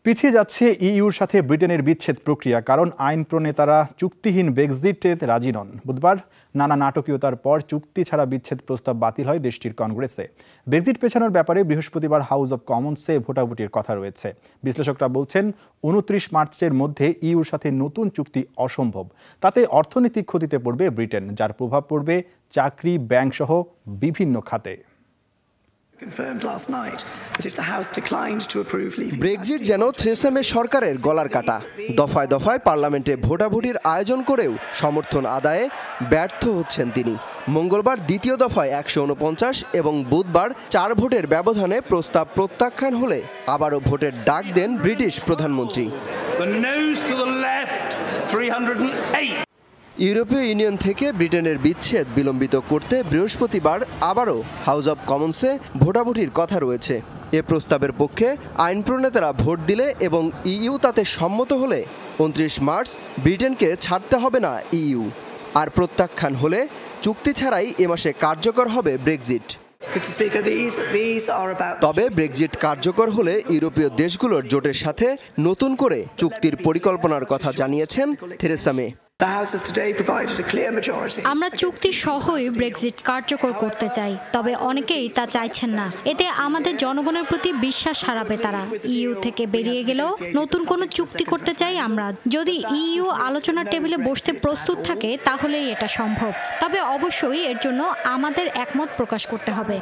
পিছিয়ে যাচ্ছে ইইউর সাথে ব্রিটেনের বিচ্ছেদ প্রক্রিয়া, কারণ আইন প্রণেতারা চুক্তিহীন ব্রেক্সিটে রাজি নন। বুধবার নানা নাটকীয়তার পর চুক্তি ছাড়া বিচ্ছেদ প্রস্তাব বাতিল হয় দেশটির কংগ্রেসে। ব্রেক্সিট পেছানোর ব্যাপারে বৃহস্পতিবার হাউস অব কমন্সে ভোটাভুটির কথা রয়েছে। বিশ্লেষকরা বলছেন 29 মার্চের মধ্যে ইইউর সাথে নতুন চুক্তি অসম্ভব। তাতে অর্থনৈতিক ক্ষতিতে পড়বে ব্রিটেন, যার প্রভাব পড়বে চাকরি, ব্যাংক সহ বিভিন্ন খাতে। ব্রেক্সিট যেন থেরেসা মে সরকারের গলার কাটা। দফায় দফায় পার্লামেন্টে ভোটাভুটির আয়োজন করেও সমর্থন আদায়ে ব্যর্থ হচ্ছেন তিনি। মঙ্গলবার দ্বিতীয় দফায় 149 এবং বুধবার 4 ভোটের ব্যবধানে প্রস্তাব প্রত্যাখ্যান হলে আবারও ভোটের ডাক দেন ব্রিটিশ প্রধানমন্ত্রী। ইউরোপীয় ইউনিয়ন থেকে ব্রিটেনের বিচ্ছেদ বিলম্বিত করতে বৃহস্পতিবার আবারও হাউস অব কমন্সে ভোটাভুটির কথা রয়েছে। এ প্রস্তাবের পক্ষে আইন প্রণেতারা ভোট দিলে এবং ইইউ তাতে সম্মত হলে 29 মার্চ ব্রিটেনকে ছাড়তে হবে না ইইউ। আর প্রত্যাখ্যান হলে চুক্তি ছাড়াই এ মাসে কার্যকর হবে ব্রেক্সিট। তবে ব্রেক্সিট কার্যকর হলে ইউরোপীয় দেশগুলোর জোটের সাথে নতুন করে চুক্তির পরিকল্পনার কথা জানিয়েছেন থেরেসা মে। আমরা চুক্তি সহই ব্রেক্সিট কার্যকর করতে চাই, তবে অনেকেই তা চাইছেন না। এতে আমাদের জনগণের প্রতি বিশ্বাস হারাবে তারা। ইইউ থেকে বেরিয়ে গেলেও নতুন কোনো চুক্তি করতে চাই আমরা। যদি ইইউ আলোচনার টেবিলে বসতে প্রস্তুত থাকে তাহলেই এটা সম্ভব, তবে অবশ্যই এর জন্য আমাদের একমত প্রকাশ করতে হবে।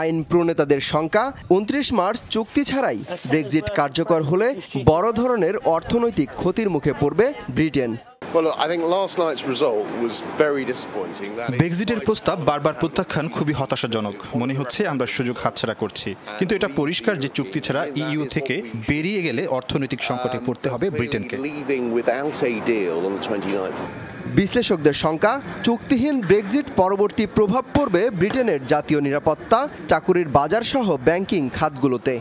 আইন প্রণেতাদের শঙ্কা, 29 মার্চ চুক্তি ছাড়াই ব্রেক্সিট কার্যকর হলে বড় ধরনের অর্থনৈতিক ক্ষতির মুখে পড়বে ব্রিটেন। ব্রেক্সিটের প্রস্তাব বারবার প্রত্যাখ্যান খুবই হতাশাজনক। মনে হচ্ছে আমরা সুযোগ হাতছাড়া করছি, কিন্তু এটা পরিষ্কার যে চুক্তি ছাড়া ইইউ থেকে বেরিয়ে গেলে অর্থনৈতিক সংকটে পড়তে হবে ব্রিটেনকে। বিশ্লেষকদের শঙ্কা, চুক্তিহীন ব্রেক্সিট পরবর্তী প্রভাব পড়বে ব্রিটেনের জাতীয় নিরাপত্তা, চাকুরির বাজার সহ ব্যাংকিং খাতগুলোতে।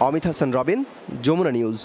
অমিত হাসান রবিন, যমুনা নিউজ।